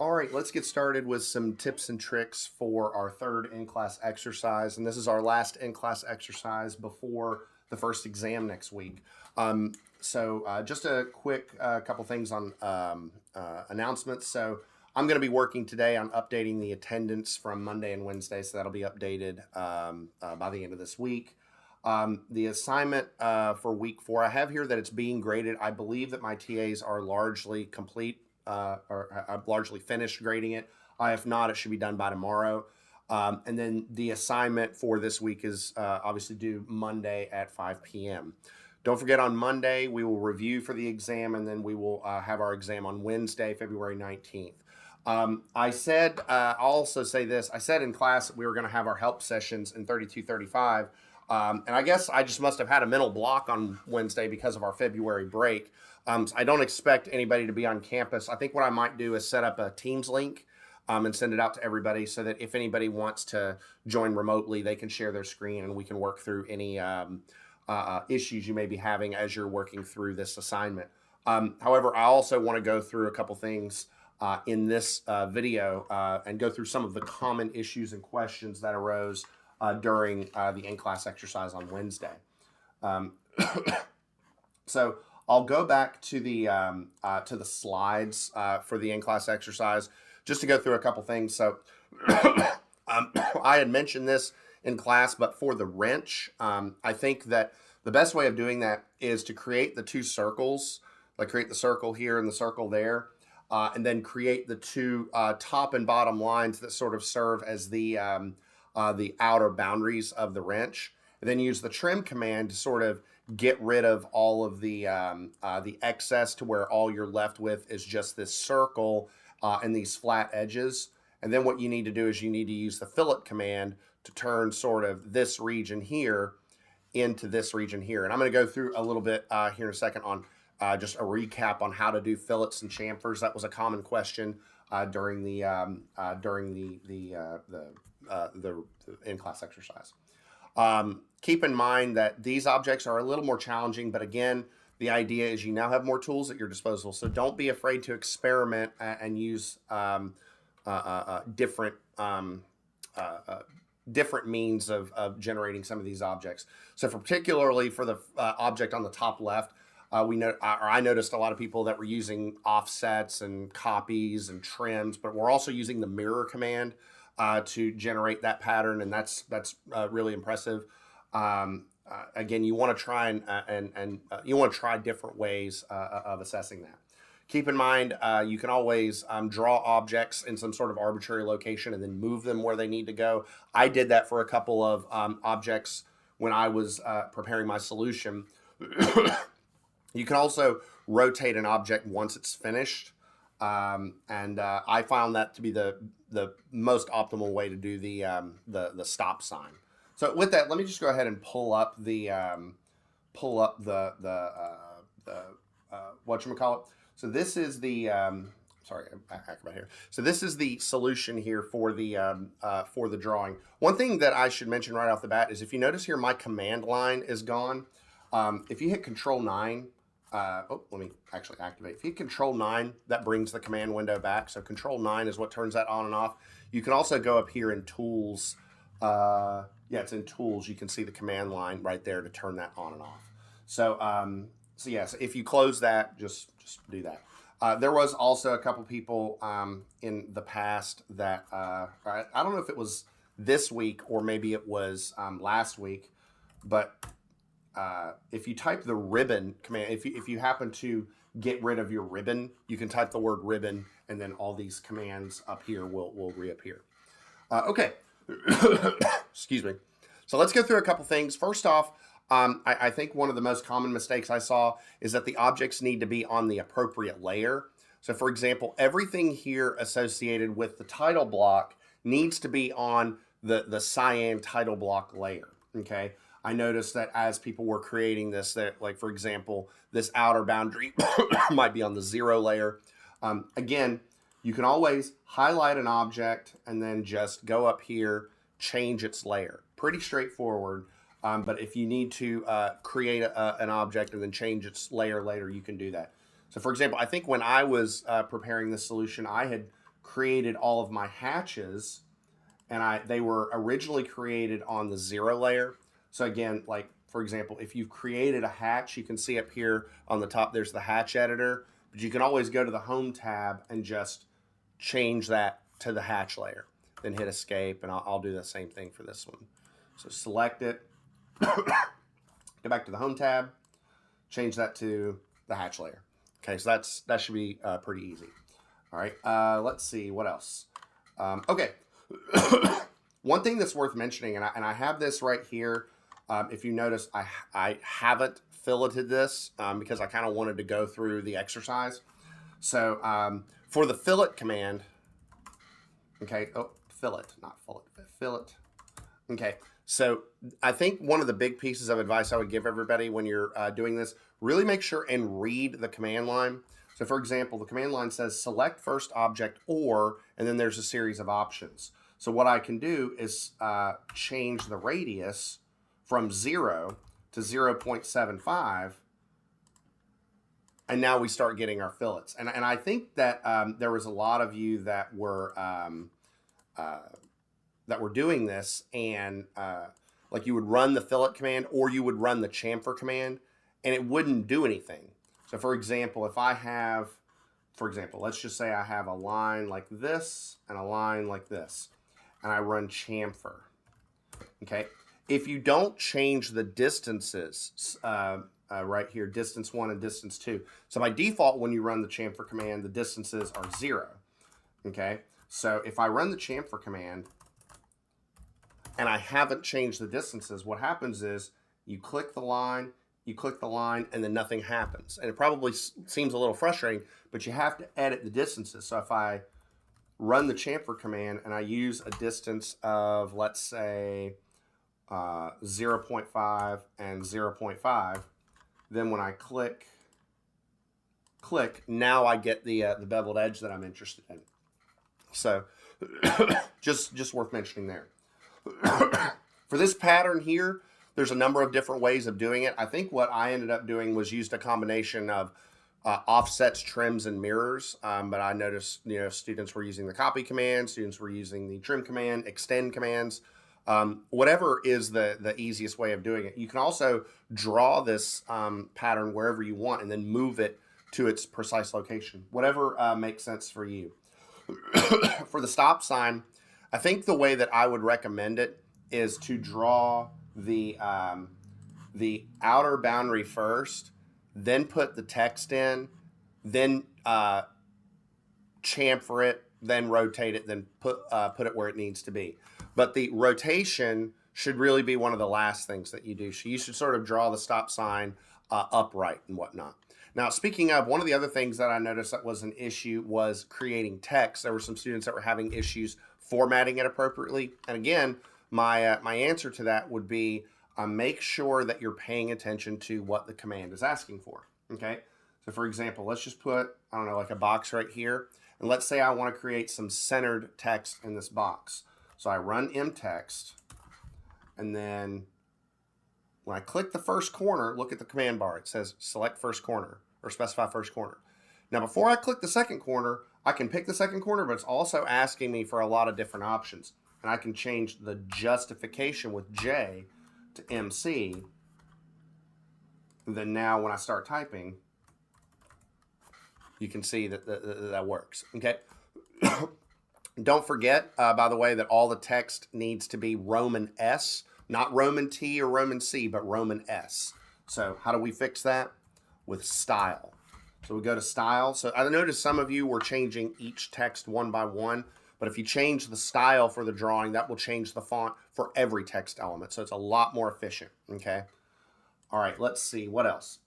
All right, let's get started with some tips and tricks for our third in-class exercise. And this is our last in-class exercise before the first exam next week. Just a quick couple things on announcements. So I'm going to be working today on updating the attendance from Monday and Wednesday, so that'll be updated by the end of this week. The assignment for week 4, I have here that it's being graded. I believe that my TAs are largely complete or I've largely finished grading it. If not, it should be done by tomorrow. And then the assignment for this week is obviously due Monday at 5 p.m. Don't forget, on Monday, we will review for the exam, and then we will have our exam on Wednesday, February 19th. I'll also say this. I said in class that we were going to have our help sessions in 3235. And I guess I just must have had a mental block on Wednesday because of our February break. So I don't expect anybody to be on campus. I think what I might do is set up a Teams link and send it out to everybody so that if anybody wants to join remotely, they can share their screen and we can work through any issues you may be having as you're working through this assignment. However, I also want to go through a couple things in this video and go through some of the common issues and questions that arose during the in-class exercise on Wednesday. So I'll go back to the slides for the in-class exercise just to go through a couple things. So I had mentioned this in class, but for the wrench, I think that the best way of doing that is to create the two circles, like create the circle here and the circle there, and then create the two top and bottom lines that sort of serve as the outer boundaries of the wrench, and then use the trim command to sort of get rid of all of the excess to where all you're left with is just this circle and these flat edges. And then what you need to do is you need to use the fillet command to turn sort of this region here into this region here. And I'm going to go through a little bit here in a second on just a recap on how to do fillets and chamfers. That was a common question during the in-class exercise. Keep in mind that these objects are a little more challenging, but again, the idea is you now have more tools at your disposal. So don't be afraid to experiment and use different means of generating some of these objects. So particularly for the object on the top left, I noticed a lot of people that were using offsets and copies and trims, but we're also using the mirror command to generate that pattern, and that's really impressive. Again, you want to try and you want to try different ways of assessing that. Keep in mind, you can always draw objects in some sort of arbitrary location and then move them where they need to go. I did that for a couple of objects when I was preparing my solution. You can also rotate an object once it's finished. I found that to be the most optimal way to do the stop sign. So with that, let me just go ahead and pull up the whatchamacallit. So this is the sorry, back about here. So this is the solution here for the drawing. One thing that I should mention right off the bat is if you notice here, my command line is gone. If you hit Control 9. Let me actually activate. If you hit Control 9, that brings the command window back. So Control 9 is what turns that on and off. You can also go up here in Tools. It's in Tools. You can see the command line right there to turn that on and off. So yes, if you close that, just do that. There was also a couple people in the past that I don't know if it was this week or maybe it was last week, but if you type the ribbon command, if you happen to get rid of your ribbon, you can type the word ribbon, and then all these commands up here will reappear. Okay, excuse me. So let's go through a couple things. First off, I think one of the most common mistakes I saw is that the objects need to be on the appropriate layer. So for example, everything here associated with the title block needs to be on the cyan title block layer, okay? I noticed that as people were creating this, that like, for example, this outer boundary might be on the 0 layer. Again, you can always highlight an object and then just go up here, change its layer. Pretty straightforward, but if you need to create an object and then change its layer later, you can do that. So for example, I think when I was preparing this solution, I had created all of my hatches, and they were originally created on the 0 layer. So again, like for example, if you've created a hatch, you can see up here on the top, there's the hatch editor, but you can always go to the home tab and just change that to the hatch layer. Then hit escape, and I'll do the same thing for this one. So select it, go back to the home tab, change that to the hatch layer. Okay, so that should be pretty easy. All right, let's see what else. Okay, one thing that's worth mentioning, and I have this right here. If you notice, I haven't filleted this because I kind of wanted to go through the exercise. So for the fillet command, okay, fillet, not fillet, fillet. Okay, so I think one of the big pieces of advice I would give everybody when you're doing this, really make sure and read the command line. So for example, the command line says select first object or, and then there's a series of options. So what I can do is change the radius from 0 to 0.75, and now we start getting our fillets. And I think that there was a lot of you that were doing this, and like you would run the fillet command or you would run the chamfer command, and it wouldn't do anything. So for example, if I have, let's just say I have a line like this and a line like this, and I run chamfer, okay? If you don't change the distances right here, distance 1 and distance 2. So by default, when you run the chamfer command, the distances are 0, okay? So if I run the chamfer command and I haven't changed the distances, what happens is you click the line, and then nothing happens. And it probably seems a little frustrating, but you have to edit the distances. So if I run the chamfer command and I use a distance of, let's say, 0.5 and 0.5, then when I click, now I get the beveled edge that I'm interested in. So just worth mentioning there. For this pattern here, there's a number of different ways of doing it. I think what I ended up doing was used a combination of offsets, trims, and mirrors. But I noticed, students were using the copy command, students were using the trim command, extend commands. Whatever is the easiest way of doing it. You can also draw this pattern wherever you want and then move it to its precise location. Whatever makes sense for you. For the stop sign, I think the way that I would recommend it is to draw the outer boundary first, then put the text in, then chamfer it, then rotate it, then put it where it needs to be. But the rotation should really be one of the last things that you do. So you should sort of draw the stop sign upright and whatnot. Now, speaking of, one of the other things that I noticed that was an issue was creating text. There were some students that were having issues formatting it appropriately. And again, my answer to that would be make sure that you're paying attention to what the command is asking for, okay? So for example, let's just put, I don't know, like a box right here. And let's say I want to create some centered text in this box. So I run mtext, and then when I click the first corner, look at the command bar. It says select first corner or specify first corner. Now before I click the second corner, I can pick the second corner, but it's also asking me for a lot of different options. And I can change the justification with J to MC. And then now when I start typing, you can see that that works, okay? Don't forget, by the way, that all the text needs to be Roman S, not Roman T or Roman C, but Roman S. So how do we fix that? With style. So we go to style. So I noticed some of you were changing each text one by one, but if you change the style for the drawing, that will change the font for every text element. So it's a lot more efficient, okay? All right, let's see, what else?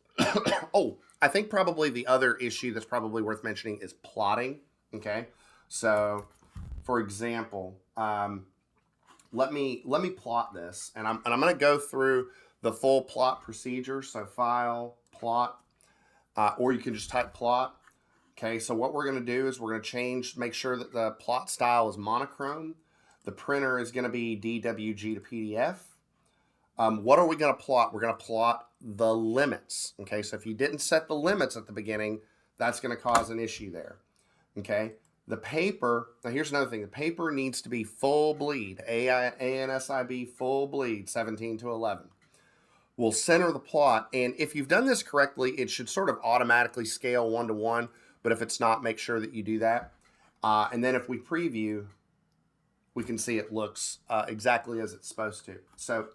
Oh, I think probably the other issue that's probably worth mentioning is plotting, okay? So for example, let me plot this, and I'm going to go through the full plot procedure. So file, plot, or you can just type plot. Okay, so what we're going to do is we're going to make sure that the plot style is monochrome. The printer is going to be DWG to PDF. What are we going to plot? We're going to plot the limits. Okay, so if you didn't set the limits at the beginning, that's going to cause an issue there. Okay, The paper, now here's another thing. The paper needs to be full bleed, ANSIB full bleed, 17 to 11. We'll center the plot, and if you've done this correctly, it should sort of automatically scale 1 to 1, but if it's not, make sure that you do that. And then if we preview, we can see it looks exactly as it's supposed to. So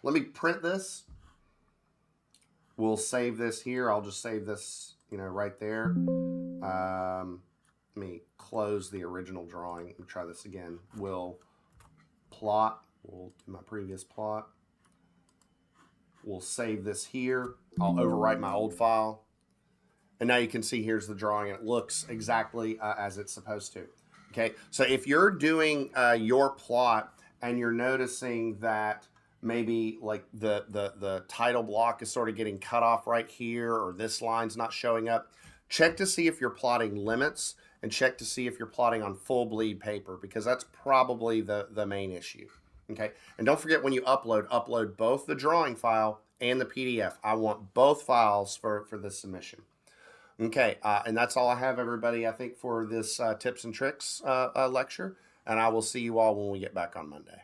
let me print this. We'll save this here. I'll just save this, right there. Let me close the original drawing. Let me try this again. We'll plot. We'll do my previous plot. We'll save this here. I'll overwrite my old file. And now you can see here's the drawing, and it looks exactly as it's supposed to. Okay, so if you're doing your plot and you're noticing that maybe like the title block is sort of getting cut off right here, or this line's not showing up, check to see if you're plotting limits, and check to see if you're plotting on full bleed paper, because that's probably the main issue. Okay, and don't forget, when you upload both the drawing file and the PDF. I want both files for this submission. Okay, and that's all I have, everybody, I think, for this tips and tricks lecture, and I will see you all when we get back on Monday.